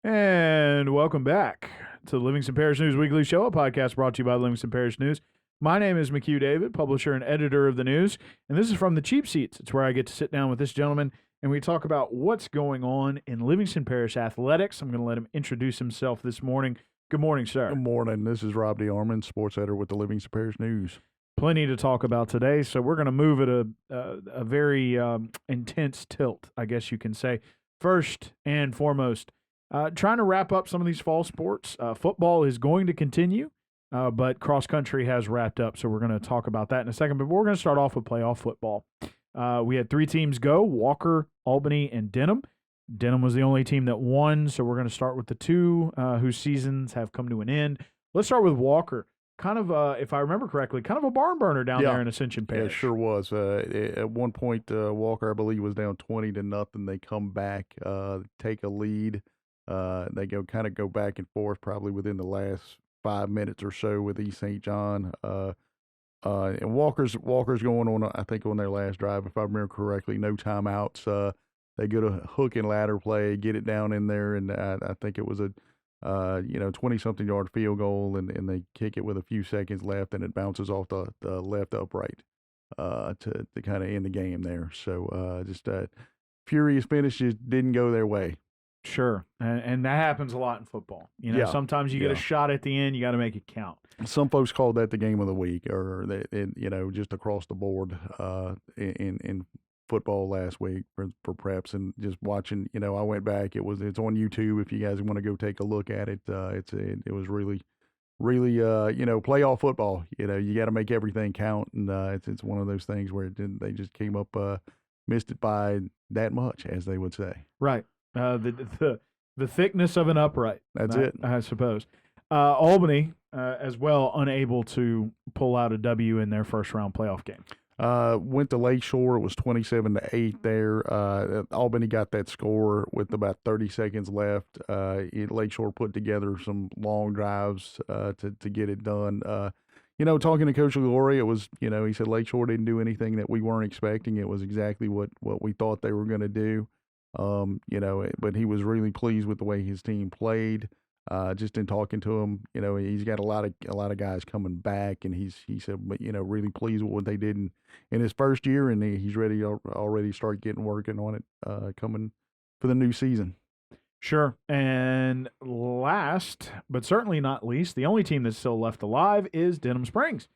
And welcome back to the Livingston Parish News Weekly Show, a podcast brought to you by Livingston Parish News. My name is McHugh David, publisher and editor of the news, and this is from the Cheap Seats. It's where I get to sit down with this gentleman and we talk about what's going on in Livingston Parish athletics. I'm going to let him introduce himself this morning. Good morning, sir. Good morning. This is Rob DeArmond, sports editor with the Livingston Parish News. Plenty to talk about today, so we're going to move at a very intense tilt, I guess you can say. First and foremost, trying to wrap up some of these fall sports. Football is going to continue, but cross country has wrapped up, so we're going to talk about that in a second. But we're going to start off with playoff football. We had three teams go: Walker, Albany, and Denham. Denham was the only team that won, so we're going to start with the two whose seasons have come to an end. Let's start with Walker. Kind of, if I remember correctly, kind of a barn burner down there in Ascension Parish. Yeah, it sure was. At one point, Walker, I believe, was down 20-0. They come back, take a lead. They go back and forth probably within the last 5 minutes or so with East St. John. And Walker's going on, I think, on their last drive, if I remember correctly, no timeouts. They go to hook and ladder play, get it down in there, and I think it was a 20-something yard field goal, and they kick it with a few seconds left, and it bounces off the left upright to kind of end the game there. So just a furious finish, just didn't go their way. Sure, and that happens a lot in football. Sometimes you get a shot at the end, you got to make it count. Some folks called that the game of the week, or just across the board in football last week for preps, and just watching. I went back. It's on YouTube if you guys want to go take a look at it. It was really playoff football. You got to make everything count, and it's one of those things where they just came up, missed it by that much, as they would say. Right. The thickness of an upright. That's it, I suppose. Albany as well, unable to pull out a W in their first round playoff game. Went to Lakeshore. It was 27-8 there. Albany got that score with about 30 seconds left. Lakeshore put together some long drives to get it done. Talking to Coach Glory, it was, he said Lakeshore didn't do anything that we weren't expecting. It was exactly what we thought they were going to do. But he was really pleased with the way his team played. Just in talking to him, he's got a lot of guys coming back, and he said, but really pleased with what they did in his first year, and he's ready to already start working on it coming for the new season. Sure. And last, but certainly not least, the only team that's still left alive is Denham Springs.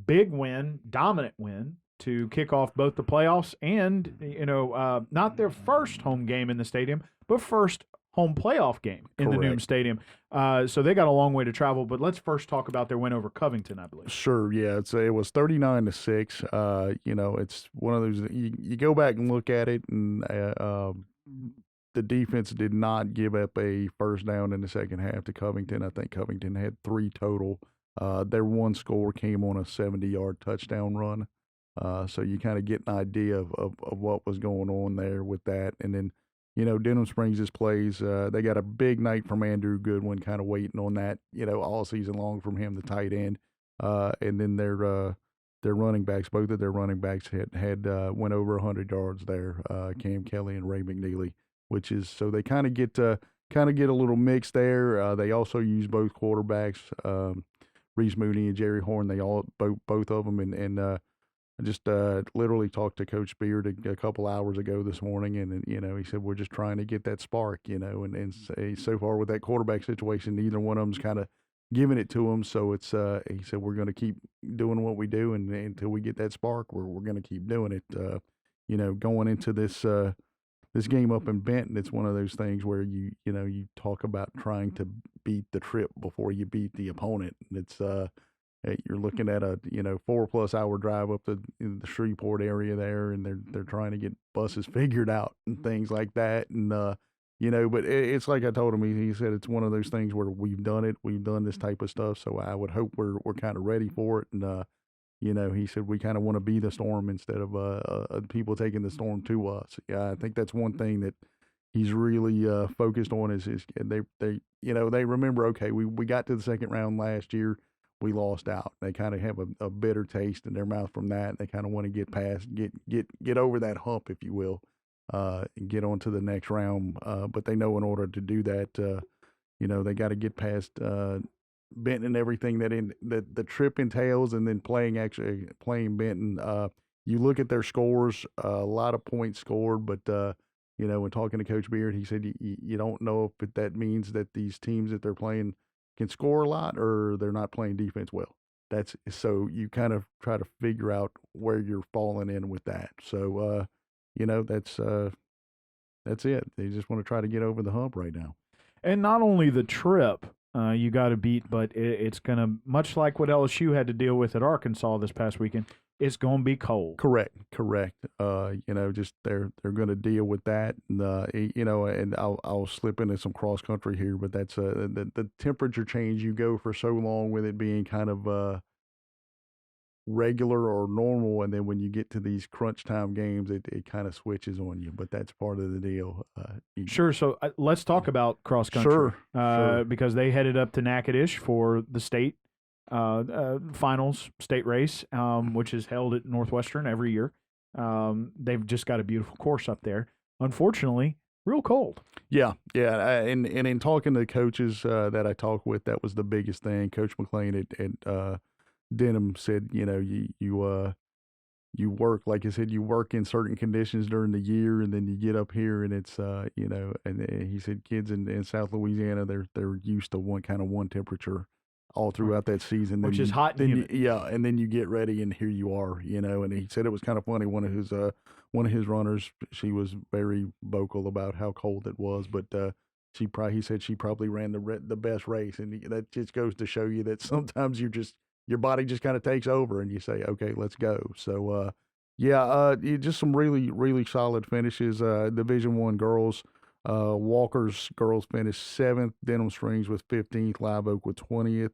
Big win, dominant win to kick off both the playoffs and, not their first home game in the stadium, but first home playoff game in the Newham Stadium. So they got a long way to travel, but let's first talk about their win over Covington, I believe. Sure, yeah. It was 39-6. It's one of those, you go back and look at it, and the defense did not give up a first down in the second half to Covington. I think Covington had 3 total. Their one score came on a 70-yard touchdown run. So you kind of get an idea of what was going on there with that. And then, Denham Springs' plays, they got a big night from Andrew Goodwin, kind of waiting on that, all season long from him, the tight end. And then their running backs, both of their running backs had went over 100 yards there, Cam Kelly and Ray McNeely, which is, so they kind of get a little mix there. They also use both quarterbacks, Reese Mooney and Jerry Horn. They both of them, and I just literally talked to Coach Beard a couple hours ago this morning, and he said we're just trying to get that spark, and so far with that quarterback situation, neither one of them's kind of giving it to them. So it's he said we're going to keep doing what we do, and until we get that spark, we're going to keep doing it. Going into this game up in Benton, it's one of those things where you talk about trying to beat the trip before you beat the opponent. It's you're looking at a 4+ hour drive up to the Shreveport area there, and they're trying to get buses figured out and things like that. And but it's like I told him, he said it's one of those things where we've done this type of stuff, so I would hope we're kind of ready for it. And he said we kind of want to be the storm instead of people taking the storm to us. Yeah, I think that's one thing that he's really focused on is they remember, okay, we got to the second round last year. We lost out. They kind of have a bitter taste in their mouth from that. They kind of want to get over that hump, if you will. get on to the next round. But they know in order to do that, they got to get past Benton and everything that the trip entails, and then playing Benton. You look at their scores, a lot of points scored, but when talking to Coach Beard, he said you don't know if that means that these teams that they're playing can score a lot or they're not playing defense well. So you kind of try to figure out where you're falling in with that. So that's it. They just want to try to get over the hump right now. And not only the trip you got to beat, but it's going to, much like what LSU had to deal with at Arkansas this past weekend, it's going to be cold. Correct. Just they're going to deal with that, and I'll slip into some cross country here, but that's the temperature change. You go for so long with it being kind of regular or normal, and then when you get to these crunch time games, it kind of switches on you. But that's part of the deal. Sure. So let's talk about cross country. Sure. Because they headed up to Natchitoches for the state finals state race, which is held at Northwestern every year. They've just got a beautiful course up there. Unfortunately, real cold. Yeah. And in talking to the coaches that I talked with, that was the biggest thing. Coach McLean at Denham said, you work, like I said, you work in certain conditions during the year, and then you get up here, and it's and he said kids in South Louisiana, they're used to one temperature all throughout that season, which is hot and humid. And then you get ready, and here you are, and he said it was kind of funny. One of his runners, she was very vocal about how cold it was, but he said she probably ran the best race, and that just goes to show you that sometimes your body just kind of takes over, and you say, okay, let's go. So just some really, really solid finishes. Division I girls. Walker's girls finished 7th. Denham Springs was 15th. Live Oak was 20th.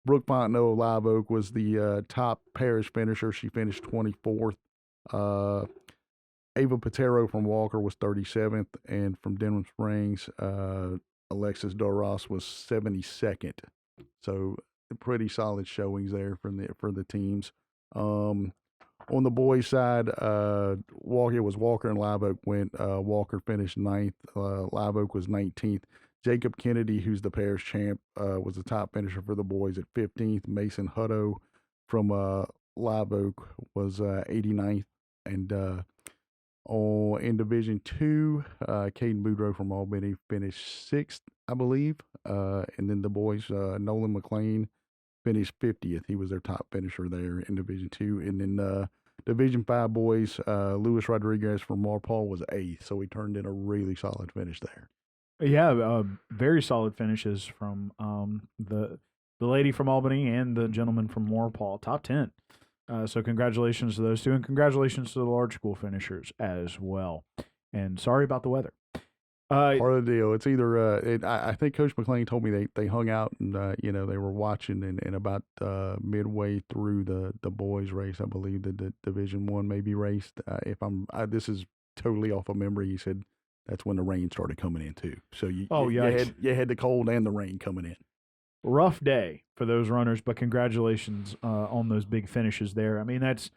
Brooke Fontenot of Live Oak was the top parish finisher. She finished 24th. Ava Patero from Walker was 37th. And from Denham Springs, Alexis Doros was 72nd. So pretty solid showings there for the teams. On the boys' side, Walker and Live Oak went. Walker finished 9th. Live Oak was 19th. Jacob Kennedy, who's the parish champ, was the top finisher for the boys at 15th. Mason Hutto from Live Oak was 89th. And in Division II, Caden Boudreaux from Albany finished 6th, I believe. And then the boys, Nolan McLean finished 50th. He was their top finisher there in Division II. And then Division V boys, Luis Rodriguez from Marpol was 8th. So he turned in a really solid finish there. Yeah, very solid finishes from the lady from Albany and the gentleman from Marpol, top 10. So congratulations to those two, and congratulations to the large school finishers as well. And sorry about the weather. Part of the deal. It's either I think Coach McLean told me they hung out and they were watching, and about midway through the boys race, I believe the Division I maybe raced. This is totally off of memory. He said that's when the rain started coming in too. So you had the cold and the rain coming in. Rough day for those runners, but congratulations on those big finishes there. I mean, that's,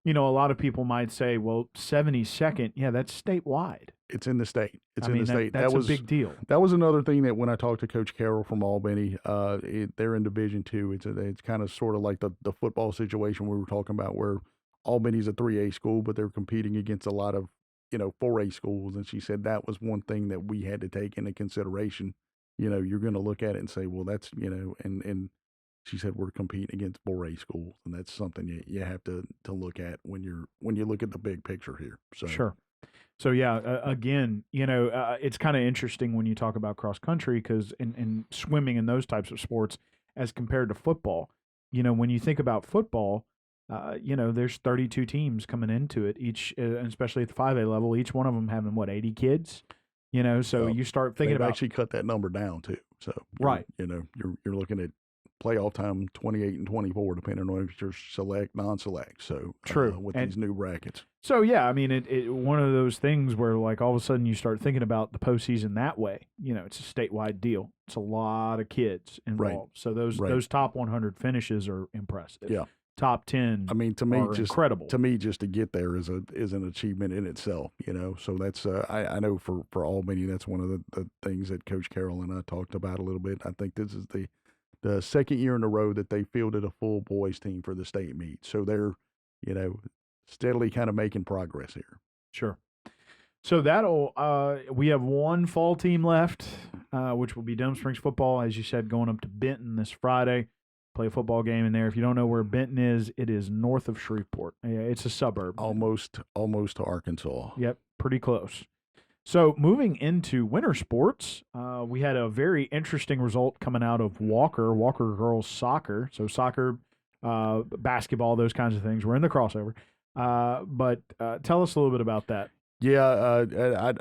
a lot of people might say, well, 72nd, yeah, that's statewide. It's in the state. The state. That's a big deal. That was another thing that when I talked to Coach Carroll from Albany, they're in Division II. It's kind of sort of like the football situation we were talking about, where Albany's a 3A school, but they're competing against a lot of 4A schools. And she said that was one thing that we had to take into consideration. You're going to look at it and say, well, that's, and she said we're competing against 4A schools, and that's something you have to look at when you look at the big picture here. So sure. So yeah, again, it's kind of interesting when you talk about cross country, because in swimming and those types of sports as compared to football, when you think about football, there's 32 teams coming into it, each, especially at the 5A level, each one of them having 80 kids. So you start thinking about actually cut that number down too. So right, you're looking at playoff time 28 and 24, depending on if you're select, non-select. So true with these new brackets. So yeah, I mean, it one of those things where like all of a sudden you start thinking about the postseason that way. It's a statewide deal. It's a lot of kids involved. Right. So those top 100 finishes are impressive. Yeah. top 10 I mean, to me, are incredible. just to get there is an achievement in itself, you know. So that's I know for Albany, that's one of the things that Coach Carroll and I talked about a little bit. I think this is the second year in a row that they fielded a full boys team for the state meet. So they're, you know, steadily kind of making progress here. Sure. So we have one fall team left, which will be Denham Springs football, as you said, going up to Benton this Friday. Play a football game in there. If you don't know where Benton is, it is north of Shreveport. It's a suburb. Almost to Arkansas. Yep, pretty close. So moving into winter sports, we had a very interesting result coming out of Walker girls soccer. So soccer, basketball, those kinds of things. We're in the crossover. But tell us a little bit about that. Yeah,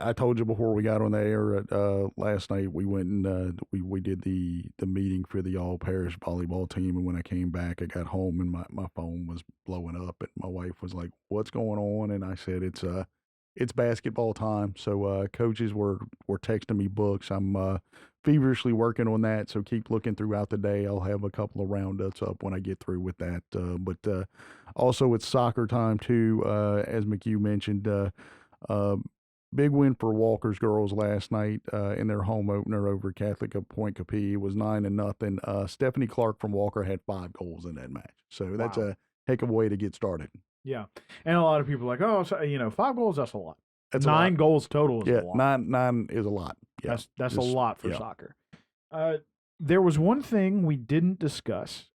I told you before we got on the air last night. We went and we did the meeting for the all parish volleyball team, and when I came back, I got home and my phone was blowing up, and my wife was like, "What's going on?" And I said, "It's basketball time." So coaches were texting me books. I'm feverishly working on that, so keep looking throughout the day. I'll have a couple of roundups up when I get through with that. But also it's soccer time too, as McHugh mentioned. Big win for Walker's girls last night in their home opener over Catholic of Point Capee. It was 9-0. Stephanie Clark from Walker had 5 goals in that match. So that's a heck of a way to get started. Yeah. And a lot of people are like, oh, so, 5 goals, that's a lot. That's 9 goals total is a lot. Nine is a lot. Yeah. That's a lot for soccer. There was one thing we didn't discuss,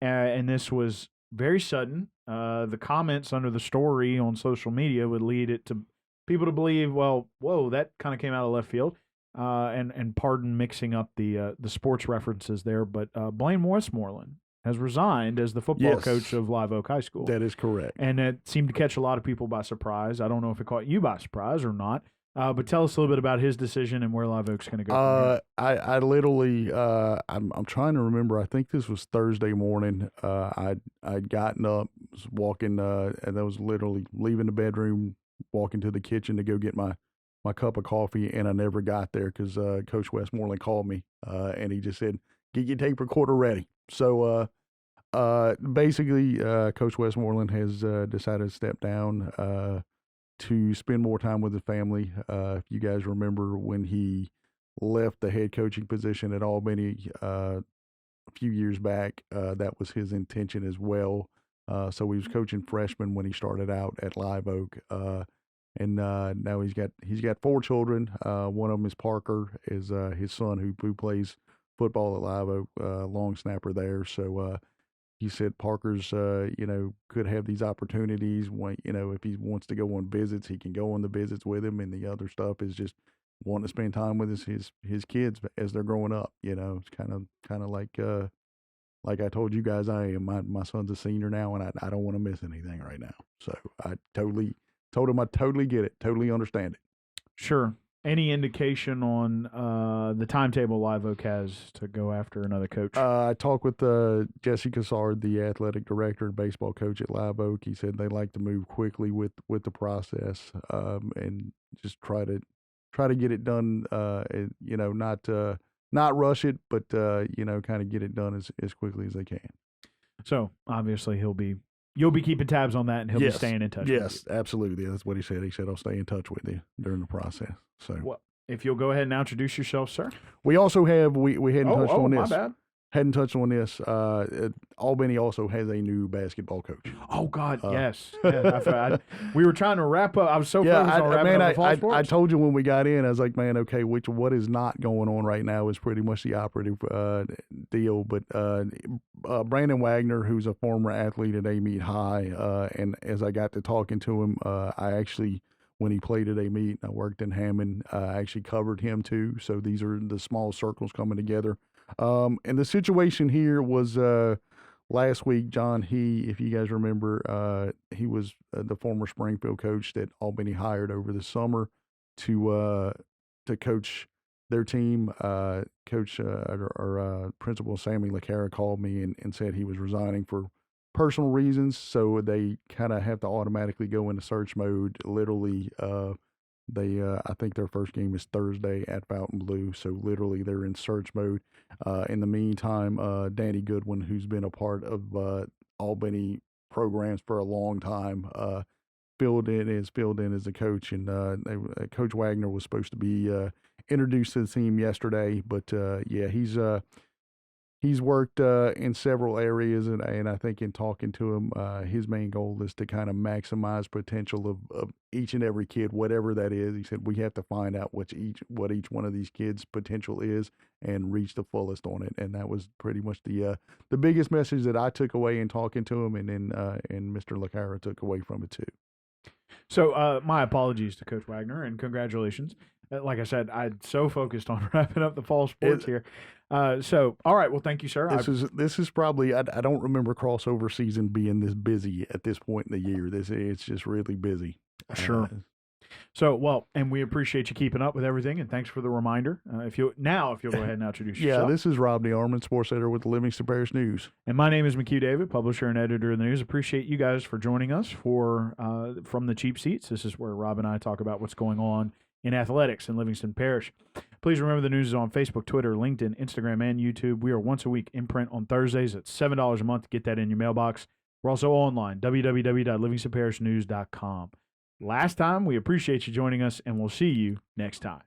and this was very sudden. The comments under the story on social media would lead it to people to believe, well, whoa, that kind of came out of left field. And pardon mixing up the sports references there, but Blaine Westmoreland has resigned as the football coach of Live Oak High School. That is correct. And it seemed to catch a lot of people by surprise. I don't know if it caught you by surprise or not. But tell us a little bit about his decision and where Live Oak's going to go. I literally, I'm trying to remember. I think this was Thursday morning. I'd gotten up, was walking, and I was literally leaving the bedroom, walking to the kitchen to go get my cup of coffee, and I never got there because Coach Westmoreland called me, and he just said, "Get your tape recorder ready." So basically, Coach Westmoreland has decided to step down to spend more time with his family. If you guys remember when he left the head coaching position at Albany a few years back, that was his intention as well. So he was coaching freshmen when he started out at Live Oak. And now he's got 4 children. One of them is Parker, is his son who plays football at Live Oak, long snapper there. So he said Parker's could have these opportunities when, if he wants to go on visits, he can go on the visits with him, and the other stuff is just wanting to spend time with his kids as they're growing up. It's kind of like I told you guys, I am. My son's a senior now, and I don't want to miss anything right now. So I totally told him I totally get it, totally understand it. Sure. Any indication on the timetable Live Oak has to go after another coach? I talked with Jesse Cassard, the athletic director and baseball coach at Live Oak. He said they like to move quickly with the process and just try to get it done. Not rush it, but kind of get it done as quickly as they can. So obviously you'll be keeping tabs on that, and he'll be staying in touch. Yes, absolutely. That's what he said. He said, "I'll stay in touch with you during the process." So, well, if you'll go ahead and now introduce yourself, sir. We also have we hadn't touched on this. My bad. Hadn't touched on this. Albany also has a new basketball coach. Oh God, yes. Yeah, we were trying to wrap up. I was so focused on wrapping up the fall sports. I told you when we got in, I was like, man, okay, what is not going on right now is pretty much the operative deal. But Brandon Wagner, who's a former athlete at Amite High, and as I got to talking to him, I actually, when he played at Amite, I worked in Hammond, I actually covered him too. So these are the small circles coming together. And the situation here was last week, John, if you guys remember, he was the former Springfield coach that Albany hired over the summer to coach their team. Coach or Principal Sammy LaCara called me and said he was resigning for personal reasons, so they kind of have to automatically go into search mode. Literally, I think their first game is Thursday at Fountain Blue, so literally they're in search mode. In the meantime, Danny Goodwin, who's been a part of Albany programs for a long time. Filled in as a coach, and Coach Wagner was supposed to be introduced to the team yesterday, but yeah, he's worked in several areas, and I think in talking to him, his main goal is to kind of maximize potential of each and every kid, whatever that is. He said we have to find out what each one of these kids' potential is and reach the fullest on it. And that was pretty much the biggest message that I took away in talking to him, and then and Mr. LaCara took away from it too. So my apologies to Coach Wagner, and congratulations. Like I said, I'm so focused on wrapping up the fall sports here. So, all right. Well, thank you, sir. This is probably I don't remember crossover season being this busy at this point in the year. It's just really busy. Sure. So, well, and we appreciate you keeping up with everything, and thanks for the reminder. If you'll go ahead and introduce yourself. Yeah, this is Rob DeArmond, sports editor with the Livingston Parish News. And my name is McHugh David, publisher and editor of the news. Appreciate you guys for joining us for From the Cheap Seats. This is where Rob and I talk about what's going on in athletics in Livingston Parish. Please remember the news is on Facebook, Twitter, LinkedIn, Instagram, and YouTube. We are once a week in print on Thursdays at $7 a month. Get that in your mailbox. We're also online, www.livingstonparishnews.com. Last time, we appreciate you joining us, and we'll see you next time.